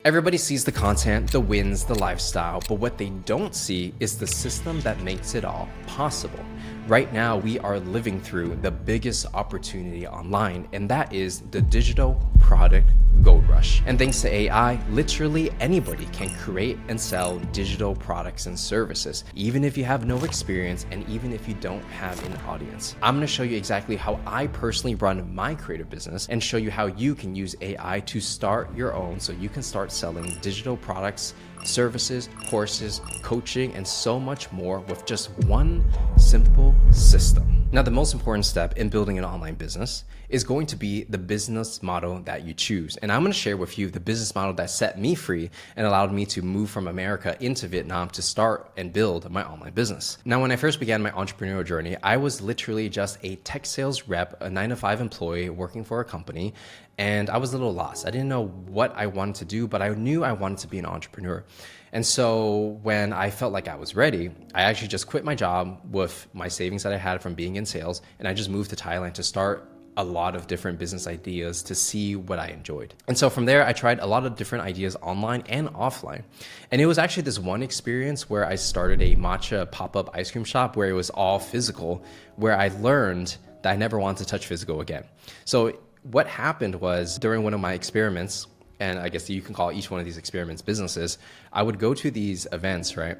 Everybody sees the content, the wins, the lifestyle, but what they don't see is the system that makes it all possible. Right now, we are living through the biggest opportunity online, and that is the digital product gold rush. And thanks to AI, literally anybody can create and sell digital products and services, even if you have no experience and even if you don't have an audience. I'm gonna show you exactly how I personally run my creative business and show you how you can use AI to start your own so you can start selling digital products, services, courses, coaching, and so much more with just one simple system. Now, the most important step in building an online business is going to be the business model that you choose. And I'm going to share with you the business model that set me free and allowed me to move from America into Vietnam to start and build my online business. Now, when I first began my entrepreneurial journey, I was literally just a tech sales rep, a 9-to-5 employee working for a company. And I was a little lost. I didn't know what I wanted to do, but I knew I wanted to be an entrepreneur. And so when I felt like I was ready, I actually just quit my job with my savings that I had from being in sales, and I just moved to Thailand to start a lot of different business ideas to see what I enjoyed. And so from there, I tried a lot of different ideas online and offline. And it was actually this one experience where I started a matcha pop-up ice cream shop where it was all physical, where I learned that I never wanted to touch physical again. So what happened was during one of my experiments, and I guess you can call each one of these experiments businesses, I would go to these events, right,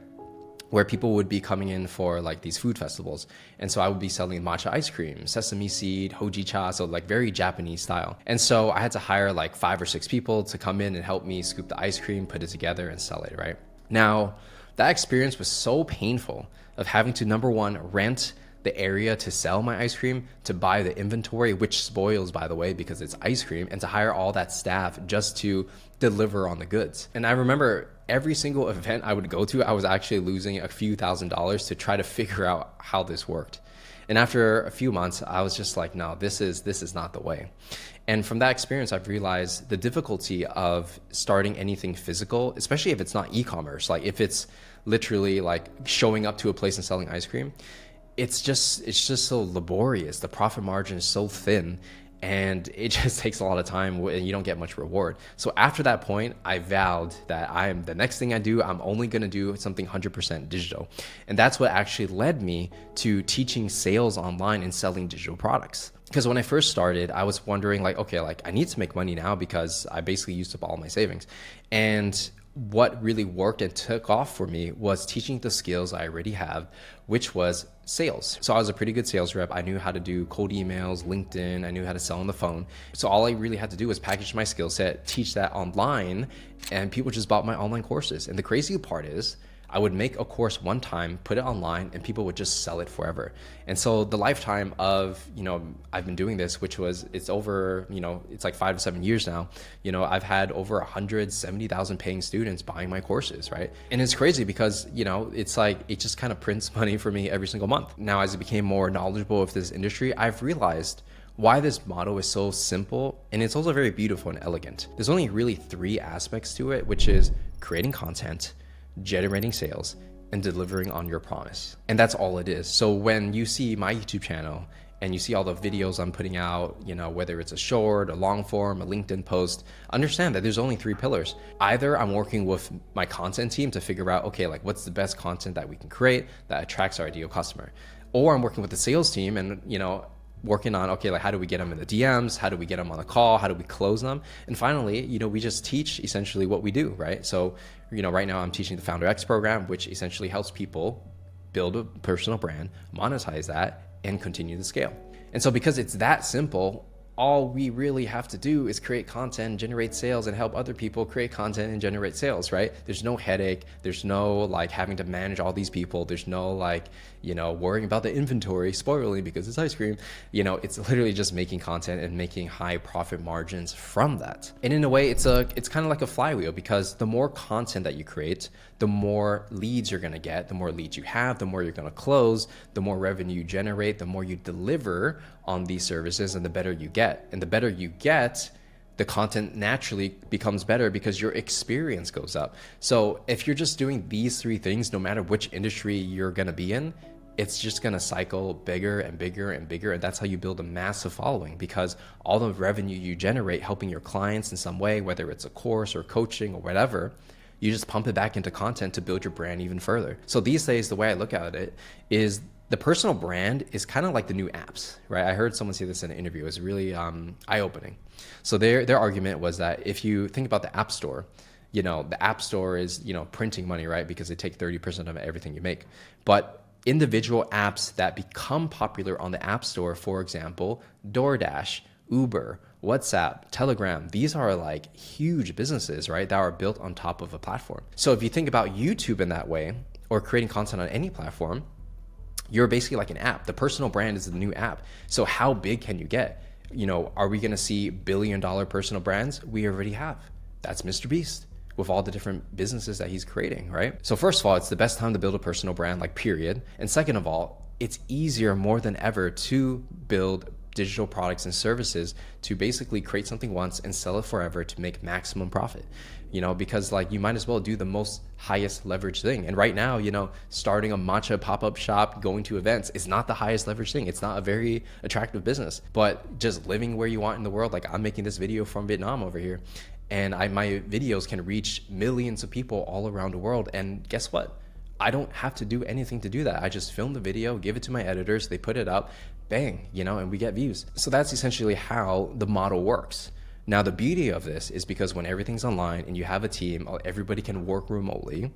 where people would be coming in for like these food festivals. And so I would be selling matcha ice cream, sesame seed, hojicha, so like very Japanese style. And so I had to hire like 5 or 6 people to come in and help me scoop the ice cream, put it together and sell it, right? Now, that experience was so painful of having to, number one, rent the area to sell my ice cream, to buy the inventory, which spoils, by the way, because it's ice cream, and to hire all that staff just to deliver on the goods. And I remember every single event I would go to, I was actually losing a few $1,000s to try to figure out how this worked. And after a few months, I was just like, no, this is not the way. And from that experience, I've realized the difficulty of starting anything physical, especially if it's not e-commerce, like if it's literally like showing up to a place and selling ice cream, it's just so laborious. The profit margin is so thin and it just takes a lot of time and you don't get much reward. So after that point, I vowed that the next thing I do, I'm only going to do something 100% digital. And that's what actually led me to teaching sales online and selling digital products. Because when I first started, I was wondering like, okay, like I need to make money now because I basically used up all my savings. And what really worked and took off for me was teaching the skills I already have, which was sales. So I was a pretty good sales rep. I knew how to do cold emails, LinkedIn. I knew how to sell on the phone. So all I really had to do was package my skill set, teach that online, and people just bought my online courses. And the crazy part is I would make a course one time, put it online, and people would just sell it forever. And so the lifetime of, I've been doing this, it's over, it's like 5 to 7 years now. I've had over 170,000 paying students buying my courses, right? And it's crazy because, it's like, it just kind of prints money for me every single month. Now, as I became more knowledgeable of this industry, I've realized why this model is so simple, and it's also very beautiful and elegant. There's only really 3 aspects to it, which is creating content, generating sales, and delivering on your promise. And that's all it is. So when you see my YouTube channel and you see all the videos I'm putting out, whether it's a short, a long form, a LinkedIn post, understand that there's only 3 pillars. Either I'm working with my content team to figure out, okay, like what's the best content that we can create that attracts our ideal customer, or I'm working with the sales team and, working on, okay, like how do we get them in the DMs? How do we get them on the call? How do we close them? And finally, we just teach essentially what we do, right? So, right now I'm teaching the Founder X program, which essentially helps people build a personal brand, monetize that, and continue to scale. And so because it's that simple, all we really have to do is create content, generate sales, and help other people create content and generate sales, right? There's no headache. There's no like having to manage all these people. There's no like, worrying about the inventory spoiling because it's ice cream. It's literally just making content and making high profit margins from that. And in a way, it's kind of like a flywheel, because the more content that you create, the more leads you're going to get. The more leads you have, the more you're going to close, the more revenue you generate, the more you deliver on these services, and the better you get. And the better you get, the content naturally becomes better because your experience goes up. So if you're just doing these 3 things, no matter which industry you're going to be in, it's just going to cycle bigger and bigger and bigger. And that's how you build a massive following, because all the revenue you generate helping your clients in some way, whether it's a course or coaching or whatever, you just pump it back into content to build your brand even further. So these days, the way I look at it is the personal brand is kind of like the new apps, right? I heard someone say this in an interview. It was really eye-opening. So their argument was that if you think about the App Store, the App Store is, printing money, right? Because they take 30% of everything you make. But individual apps that become popular on the App Store, for example, DoorDash, Uber, WhatsApp, Telegram, these are like huge businesses, right? That are built on top of a platform. So if you think about YouTube in that way, or creating content on any platform, you're basically like an app. The personal brand is the new app. So how big can you get? Are we going to see billion-dollar personal brands? We already have. That's Mr. Beast with all the different businesses that he's creating, right? So first of all, it's the best time to build a personal brand, like period. And second of all, it's easier more than ever to build digital products and services, to basically create something once and sell it forever to make maximum profit, because like you might as well do the most highest leverage thing. And right now, starting a matcha pop-up shop, going to events is not the highest leverage thing. It's not a very attractive business, but just living where you want in the world. Like I'm making this video from Vietnam over here, and my videos can reach millions of people all around the world. And guess what? I don't have to do anything to do that. I just film the video, give it to my editors, they put it up, bang, and we get views. So that's essentially how the model works. Now, the beauty of this is because when everything's online and you have a team, everybody can work remotely,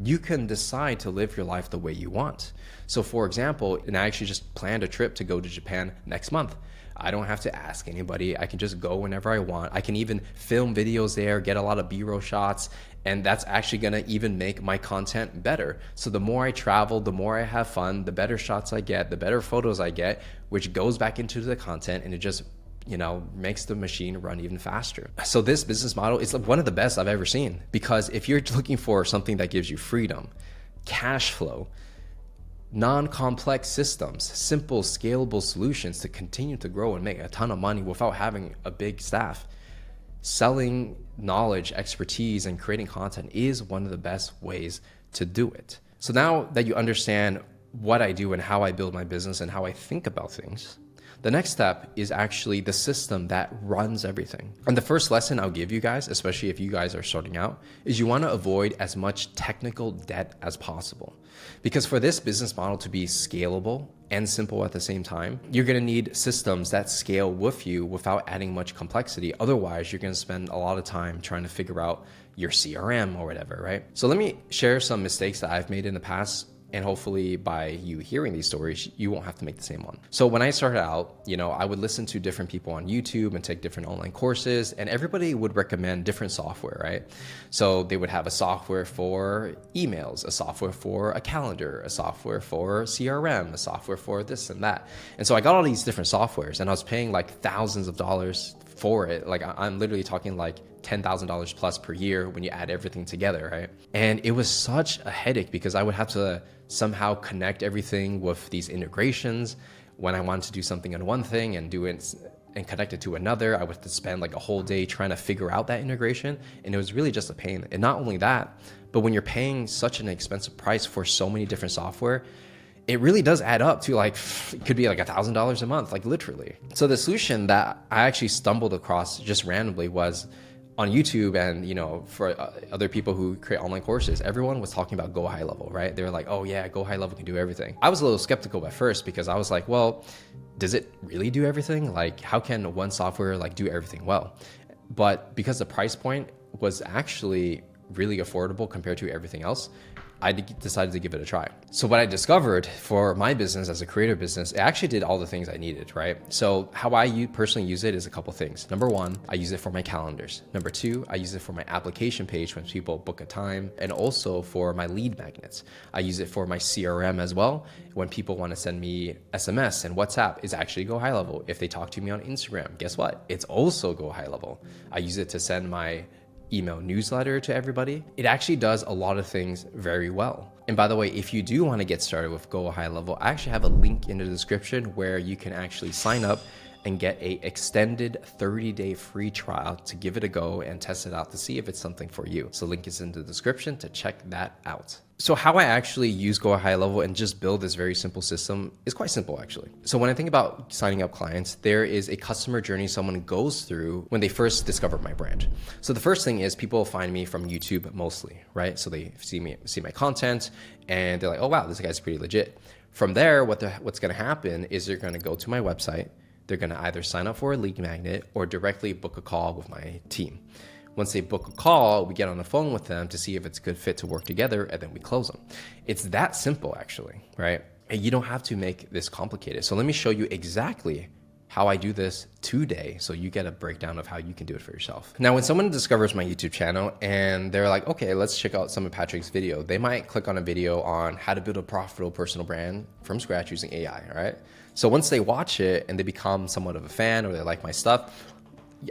you can decide to live your life the way you want. So for example, and I actually just planned a trip to go to Japan next month. I don't have to ask anybody. I can just go whenever I want. I can even film videos there, get a lot of B-roll shots, and that's actually gonna even make my content better. So the more I travel, the more I have fun, the better shots I get, the better photos I get, which goes back into the content, and it just makes the machine run even faster. So this business model is one of the best I've ever seen, because if you're looking for something that gives you freedom, cash flow, non-complex systems, simple, scalable solutions to continue to grow and make a ton of money without having a big staff, selling knowledge, expertise, and creating content is one of the best ways to do it. So now that you understand what I do and how I build my business and how I think about things, the next step is actually the system that runs everything. And the first lesson I'll give you guys, especially if you guys are starting out, is you want to avoid as much technical debt as possible. Because for this business model to be scalable and simple at the same time, you're going to need systems that scale with you without adding much complexity. Otherwise, you're going to spend a lot of time trying to figure out your CRM or whatever, right? So let me share some mistakes that I've made in the past, and hopefully by you hearing these stories, you won't have to make the same one. So when I started out, I would listen to different people on YouTube and take different online courses, and everybody would recommend different software, right? So they would have a software for emails, a software for a calendar, a software for CRM, a software for this and that. And so I got all these different softwares, and I was paying like thousands of dollars for it. Like I'm literally talking like $10,000 plus per year when you add everything together, right? And it was such a headache because I would have to somehow connect everything with these integrations. When I wanted to do something on one thing and do it and connect it to another, I would have to spend like a whole day trying to figure out that integration. And it was really just a pain. And not only that, but when you're paying such an expensive price for so many different software, it really does add up to like, it could be like $1,000 a month, like literally. So the solution that I actually stumbled across just randomly was on YouTube, and for other people who create online courses, everyone was talking about Go High Level, right? They were like, oh yeah, Go High Level can do everything. I was a little skeptical at first because I was like, well, does it really do everything? Like, how can one software like do everything well? But because the price point was actually really affordable compared to everything else, I decided to give it a try. So what I discovered for my business as a creator business, it actually did all the things I needed, right? So how I personally use it is a couple things. Number one, I use it for my calendars. Number two, I use it for my application page when people book a time, and also for my lead magnets. I use it for my CRM as well. When people want to send me SMS and WhatsApp, is actually Go High Level. If they talk to me on Instagram, guess what? It's also Go High Level. I use it to send my email newsletter to everybody. It actually does a lot of things very well. And by the way, if you do want to get started with Go High Level, I actually have a link in the description where you can actually sign up and get a extended 30-day free trial to give it a go and test it out to see if it's something for you. So link is in the description to check that out. So how I actually use Go High Level and just build this very simple system is quite simple actually. So when I think about signing up clients, there is a customer journey someone goes through when they first discover my brand. So the first thing is people find me from YouTube mostly, right? So they see my content and they're like, oh wow, this guy's pretty legit. From there, what's gonna happen is they're gonna go to my website, they're gonna either sign up for a lead magnet or directly book a call with my team. Once they book a call, we get on the phone with them to see if it's a good fit to work together, and then we close them. It's that simple actually, right? And you don't have to make this complicated. So let me show you exactly how I do this today so you get a breakdown of how you can do it for yourself. Now, when someone discovers my YouTube channel and they're like, okay, let's check out some of Patrick's video, they might click on a video on how to build a profitable personal brand from scratch using AI, right? So once they watch it and they become somewhat of a fan or they like my stuff,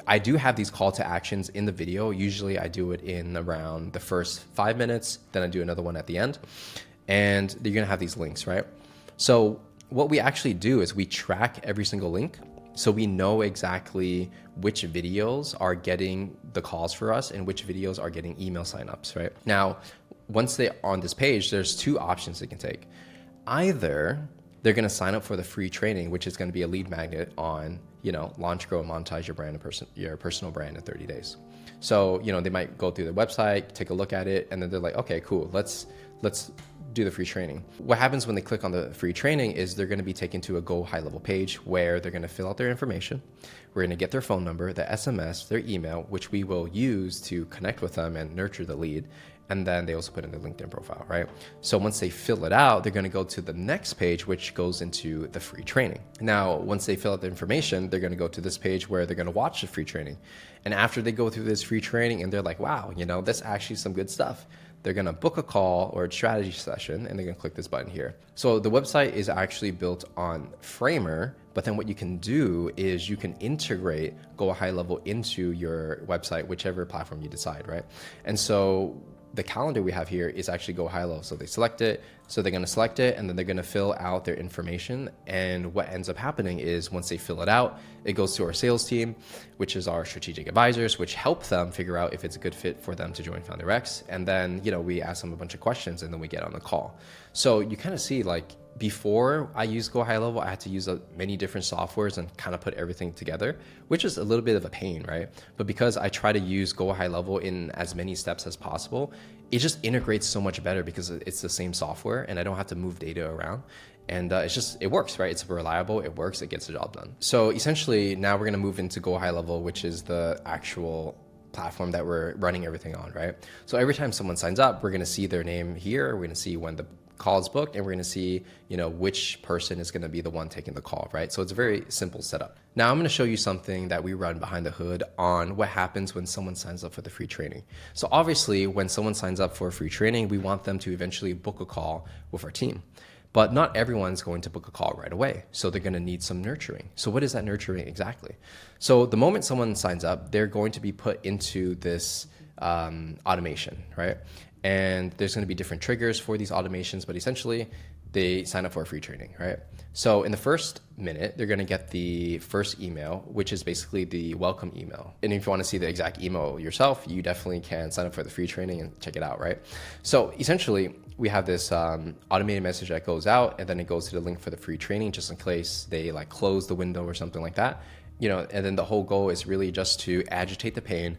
I do have these call to actions in the video. Usually I do it in around the first 5 minutes, then I do another one at the end. And you're gonna have these links, right? So what we actually do is we track every single link. So we know exactly which videos are getting the calls for us and which videos are getting email signups, right? Now, once they're on this page, there's two options they can take. Either they're gonna sign up for the free training, which is gonna be a lead magnet on, launch, grow, and monetize your personal brand in 30 days. So, they might go through the website, take a look at it, and then they're like, okay, cool, let's do the free training. What happens when they click on the free training is they're gonna be taken to a Go High Level page where they're gonna fill out their information. We're gonna get their phone number, their SMS, their email, which we will use to connect with them and nurture the lead. And then they also put in their LinkedIn profile, right? So once they fill it out, they're gonna go to the next page, which goes into the free training. Now, once they fill out the information, they're gonna go to this page where they're gonna watch the free training. And after they go through this free training and they're like, wow, that's actually some good stuff, they're gonna book a call or a strategy session and they're gonna click this button here. So the website is actually built on Framer, but then what you can do is you can integrate Go High Level into your website, whichever platform you decide, right? And so the calendar we have here is actually Go High Level. So they select it, so they're gonna select it, and then they're gonna fill out their information. And what ends up happening is once they fill it out, it goes to our sales team, which is our strategic advisors, which help them figure out if it's a good fit for them to join Founder X. And then, we ask them a bunch of questions and then we get on the call. So you kind of see before I used Go High Level, I had to use many different softwares and kind of put everything together, which is a little bit of a pain, right? But because I try to use Go High Level in as many steps as possible, it just integrates so much better because it's the same software and I don't have to move data around. And it works, right? It's reliable, it works, it gets the job done. So essentially now we're gonna move into Go High Level, which is the actual platform that we're running everything on, right? So every time someone signs up, we're gonna see their name here, we're gonna see when the call is booked, and we're gonna see, which person is gonna be the one taking the call, right? So it's a very simple setup. Now I'm gonna show you something that we run behind the hood on what happens when someone signs up for the free training. So obviously when someone signs up for a free training, we want them to eventually book a call with our team. But not everyone's going to book a call right away. So they're gonna need some nurturing. So what is that nurturing exactly? So the moment someone signs up, they're going to be put into this automation, right? And there's gonna be different triggers for these automations, but essentially they sign up for a free training, right? So in the first minute, they're gonna get the first email, which is basically the welcome email. And if you wanna see the exact email yourself, you definitely can sign up for the free training and check it out, right? So essentially, we have this automated message that goes out, and then it goes to the link for the free training, just in case they close the window or something like that. And then the whole goal is really just to agitate the pain,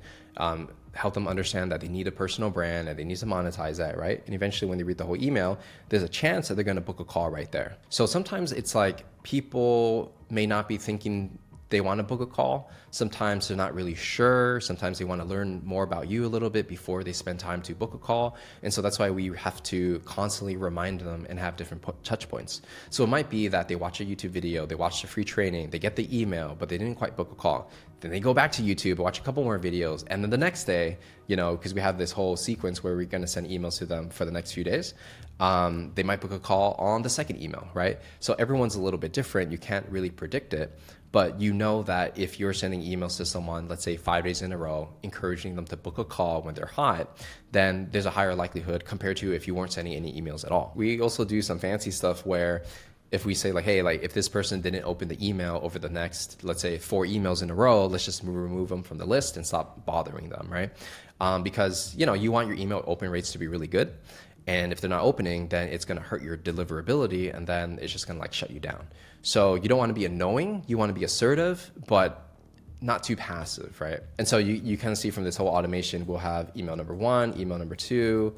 help them understand that they need a personal brand and they need to monetize that, right? And eventually when they read the whole email, there's a chance that they're gonna book a call right there. So sometimes it's people may not be thinking they want to book a call. Sometimes they're not really sure. Sometimes they want to learn more about you a little bit before they spend time to book a call. And so that's why we have to constantly remind them and have different touch points. So it might be that they watch a YouTube video, they watch the free training, they get the email, but they didn't quite book a call. Then they go back to YouTube, watch a couple more videos. And then the next day, because we have this whole sequence where we're going to send emails to them for the next few days, they might book a call on the second email, right? So everyone's a little bit different. You can't really predict it. But that if you're sending emails to someone, let's say 5 days in a row, encouraging them to book a call when they're hot, then there's a higher likelihood compared to if you weren't sending any emails at all. We also do some fancy stuff where if we say like, hey, like if this person didn't open the email over the next, let's say 4 emails in a row, let's just remove them from the list and stop bothering them, right? Because, you know, you want your email open rates to be really good. And if they're not opening, then it's going to hurt your deliverability, and then it's just going to like shut you down. So you don't want to be annoying. You want to be assertive, but not too passive, right? And so you kind of see from this whole automation, we'll have email number 1, email number 2,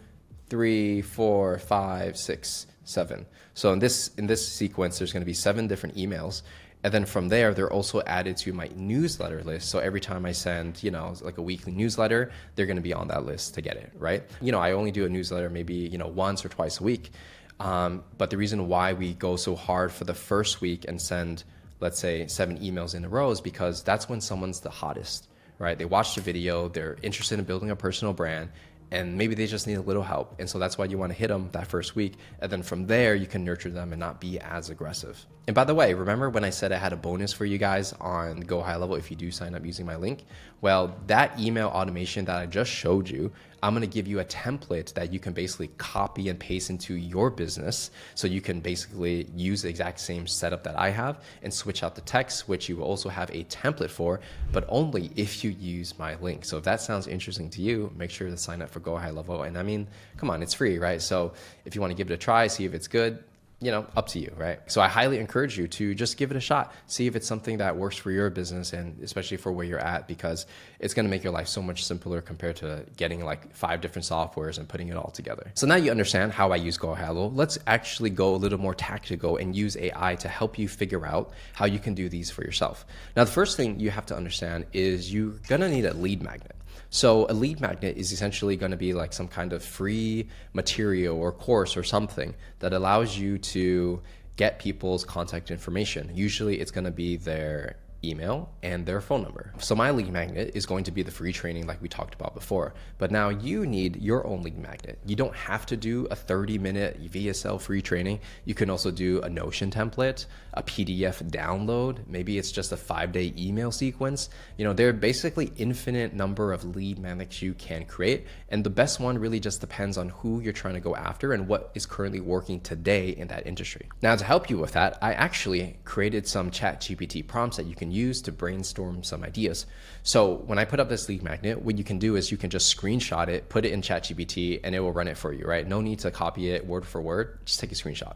3, 4, 5, 6, 7. So in this sequence, there's going to be 7 different emails. And then from there, they're also added to my newsletter list. So every time I send, you know, like a weekly newsletter, they're going to be on that list to get it, right? You know, I only do a newsletter maybe, you know, once or twice a week. But the reason why we go so hard for the first week and send, let's say, 7 emails in a row is because that's when someone's the hottest, right? They watch the video, they're interested in building a personal brand, and maybe they just need a little help. And so that's why you want to hit them that first week. And then from there, you can nurture them and not be as aggressive. And by the way, remember when I said I had a bonus for you guys on Go High Level if you do sign up using my link? Well, that email automation that I just showed you, I'm going to give you a template that you can basically copy and paste into your business. So you can basically use the exact same setup that I have and switch out the text, which you will also have a template for, but only if you use my link. So if that sounds interesting to you, make sure to sign up for Go High Level. And I mean, come on, it's free, right? So if you want to give it a try, see if it's good, you know, up to you, right? So I highly encourage you to just give it a shot. See if it's something that works for your business and especially for where you're at, because it's going to make your life so much simpler compared to getting like 5 different softwares and putting it all together. So now you understand how I use Go High Level. Let's actually go a little more tactical and use AI to help you figure out how you can do these for yourself. Now, the first thing you have to understand is you're going to need a lead magnet. So a lead magnet is essentially going to be like some kind of free material or course or something that allows you to get people's contact information. Usually it's going to be their email and their phone number. So my lead magnet is going to be the free training like we talked about before, but now you need your own lead magnet. You don't have to do a 30-minute VSL free training. You can also do a Notion template, a PDF download. Maybe it's just a 5-day email sequence. You know, there are basically infinite number of lead magnets you can create. And the best one really just depends on who you're trying to go after and what is currently working today in that industry. Now, to help you with that, I actually created some ChatGPT prompts that you can use to brainstorm some ideas. So when I put up this lead magnet, what you can do is you can just screenshot it, put it in ChatGPT, and it will run it for you, right? No need to copy it word for word, just take a screenshot.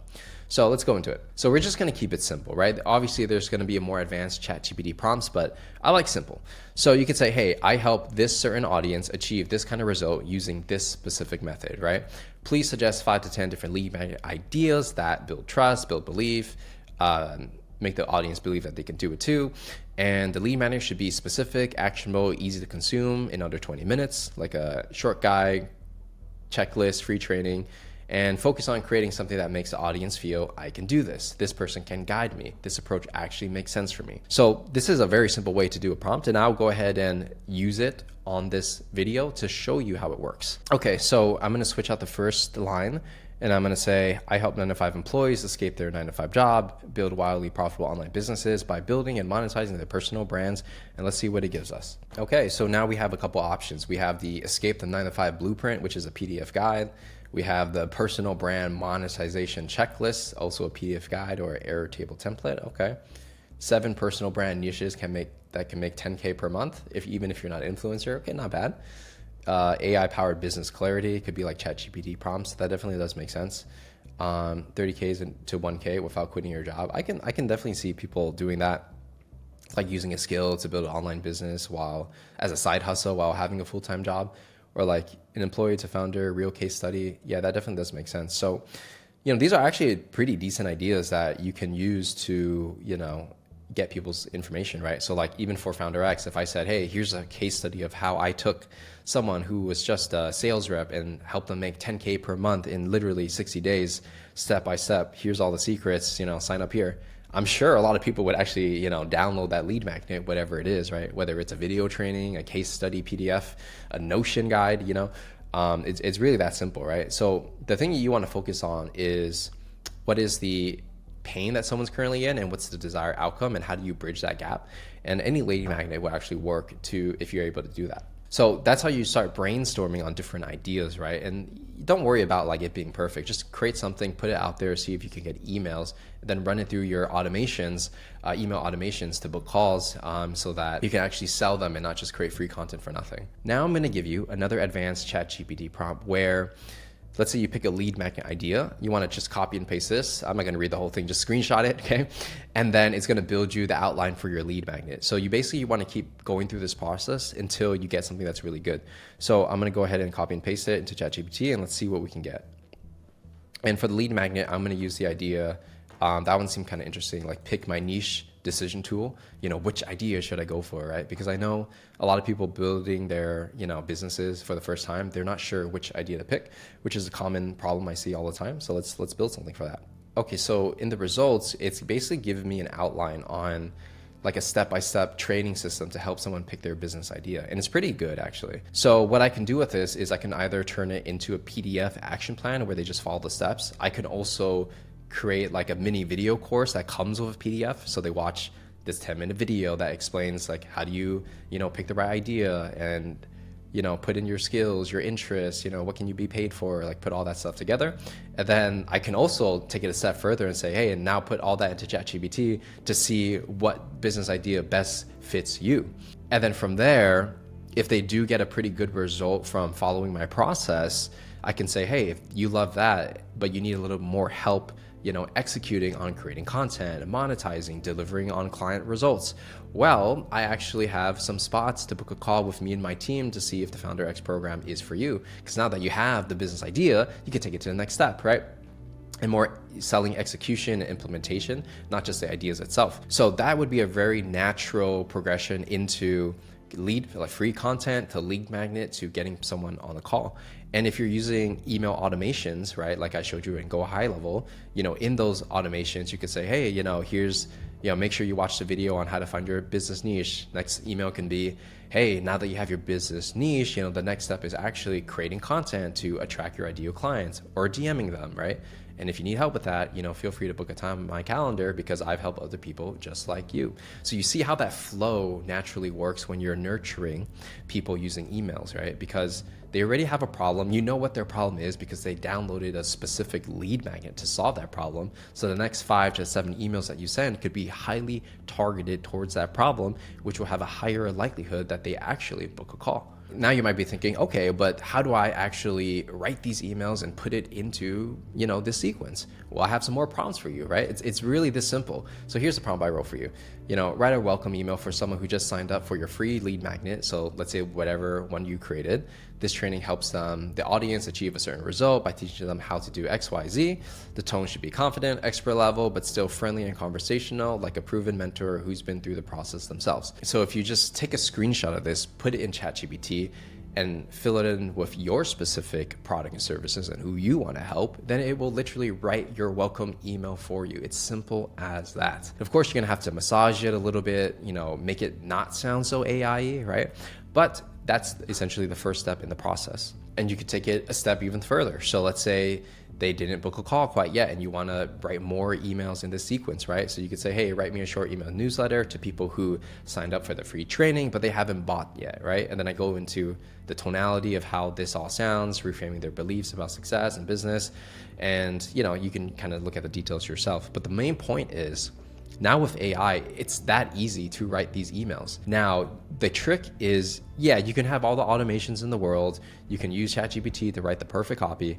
So let's go into it. So we're just going to keep it simple, right? Obviously, there's going to be a more advanced ChatGPT prompts, but I like simple. So you could say, hey, I help this certain audience achieve this kind of result using this specific method, right? Please suggest 5 to 10 different lead magnet ideas that build trust, build belief, make the audience believe that they can do it too. And the lead magnet should be specific, actionable, easy to consume in under 20 minutes, like a short guide, checklist, free training, and focus on creating something that makes the audience feel, I can do this. This person can guide me. This approach actually makes sense for me. So this is a very simple way to do a prompt, and I'll go ahead and use it on this video to show you how it works. Okay, so I'm gonna switch out the first line, and I'm gonna say, I help 9-to-5 employees escape their 9-to-5 job, build wildly profitable online businesses by building and monetizing their personal brands, and let's see what it gives us. Okay, so now we have a couple options. We have the Escape the 9-to-5 Blueprint, which is a PDF guide. We have the Personal Brand Monetization Checklist, also a PDF guide or error table template, okay. 7 personal brand niches can make 10K per month, even if you're not an influencer, okay, not bad. AI-powered business clarity could be like ChatGPT prompts. That definitely does make sense. 30K to 1K without quitting your job. I can definitely see people doing that, like using a skill to build an online business while as a side hustle while having a full-time job, or like an employee to founder, real case study. Yeah, that definitely does make sense. So, you know, these are actually pretty decent ideas that you can use to, you know, get people's information, right? So like even for Founder X, if I said, hey, here's a case study of how I took someone who was just a sales rep and helped them make 10K per month in literally 60 days, step by step, here's all the secrets, you know, sign up here. I'm sure a lot of people would actually, you know, download that lead magnet, whatever it is, right? Whether it's a video training, a case study PDF, a Notion guide, you know, it's really that simple, right? So the thing you want to focus on is what is the pain that someone's currently in and what's the desired outcome and how do you bridge that gap? And any lead magnet will actually work to if you're able to do that. So that's how you start brainstorming on different ideas, right? And don't worry about like it being perfect. Just create something, put it out there, see if you can get emails, then run it through your automations, email automations to book calls, so that you can actually sell them and not just create free content for nothing. Now I'm going to give you another advanced ChatGPT prompt where, let's say you pick a lead magnet idea. You want to just copy and paste this. I'm not going to read the whole thing, just screenshot it, okay? And then it's going to build you the outline for your lead magnet. So you basically want to keep going through this process until you get something that's really good. So I'm going to go ahead and copy and paste it into ChatGPT and let's see what we can get. And for the lead magnet, I'm going to use the idea, that one seemed kind of interesting, like pick my niche decision tool. Which idea should I go for, right? Because I know a lot of people building their, businesses for the first time, they're not sure which idea to pick, which is a common problem I see all the time. So let's build something for that. Okay, so in the results, it's basically giving me an outline on like a step-by-step training system to help someone pick their business idea. And it's pretty good, actually. So what I can do with this is I can either turn it into a PDF action plan where they just follow the steps. I can also create like a mini video course that comes with a PDF. So they watch this 10-minute video that explains like, how do you, pick the right idea and, put in your skills, your interests, what can you be paid for, like put all that stuff together. And then I can also take it a step further and say, hey, and now put all that into ChatGPT to see what business idea best fits you. And then from there, if they do get a pretty good result from following my process, I can say, hey, if you love that, but you need a little more help executing on creating content and monetizing, delivering on client results. Well, I actually have some spots to book a call with me and my team to see if the Founder X program is for you. Because now that you have the business idea, you can take it to the next step, right? And more selling execution and implementation, not just the ideas itself. So that would be a very natural progression into lead, like free content, to lead magnet, to getting someone on a call. And if you're using email automations, right, like I showed you in Go High Level, in those automations, you could say, hey, here's, make sure you watch the video on how to find your business niche. Next email can be, hey, now that you have your business niche, the next step is actually creating content to attract your ideal clients, or DMing them, right? And if you need help with that, feel free to book a time on my calendar, because I've helped other people just like you. So you see how that flow naturally works when you're nurturing people using emails, right? Because they already have a problem. You know what their problem is because they downloaded a specific lead magnet to solve that problem. So the next 5 to 7 emails that you send could be highly targeted towards that problem, which will have a higher likelihood that they actually book a call. Now you might be thinking, okay, but how do I actually write these emails and put it into, this sequence? Well, I have some more prompts for you, right? It's really this simple. So here's the prompt I wrote for you. Write a welcome email for someone who just signed up for your free lead magnet. So let's say whatever one you created. This training helps the audience achieve a certain result by teaching them how to do X, Y, Z. The tone should be confident, expert level, but still friendly and conversational, like a proven mentor who's been through the process themselves. So if you just take a screenshot of this, put it in ChatGPT, and fill it in with your specific product and services and who you want to help, then it will literally write your welcome email for you. It's simple as that. Of course, you're going to have to massage it a little bit, make it not sound so AI-y, right? But that's essentially the first step in the process. And you could take it a step even further. So let's say they didn't book a call quite yet and you want to write more emails in this sequence, right? So you could say, hey, write me a short email newsletter to people who signed up for the free training, but they haven't bought yet, right? And then I go into the tonality of how this all sounds, reframing their beliefs about success and business. And, you can kind of look at the details yourself. But the main point is, now with AI, it's that easy to write these emails. Now, the trick is, yeah, you can have all the automations in the world. You can use ChatGPT to write the perfect copy,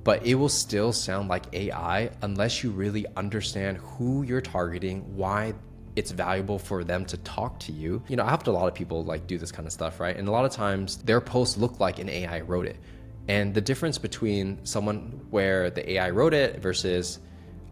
but it will still sound like AI unless you really understand who you're targeting, why it's valuable for them to talk to you. I helped a lot of people like do this kind of stuff, right? And a lot of times their posts look like an AI wrote it. And the difference between someone where the AI wrote it versus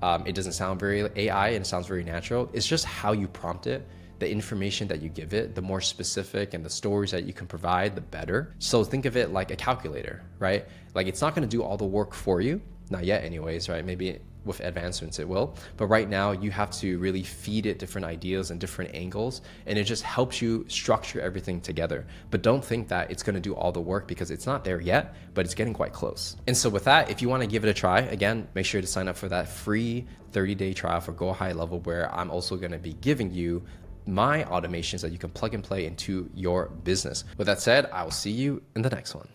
it doesn't sound very AI and it sounds very natural, it's just how you prompt it, the information that you give it, the more specific and the stories that you can provide, the better. So think of it like a calculator, right? Like it's not going to do all the work for you, not yet anyways, right? Maybe with advancements it will, but right now you have to really feed it different ideas and different angles, and it just helps you structure everything together. But don't think that it's going to do all the work, because it's not there yet, but it's getting quite close. And so with that, if you want to give it a try, again, make sure to sign up for that free 30-day trial for Go High Level, where I'm also going to be giving you my automations that you can plug and play into your business. With that said, I will see you in the next one.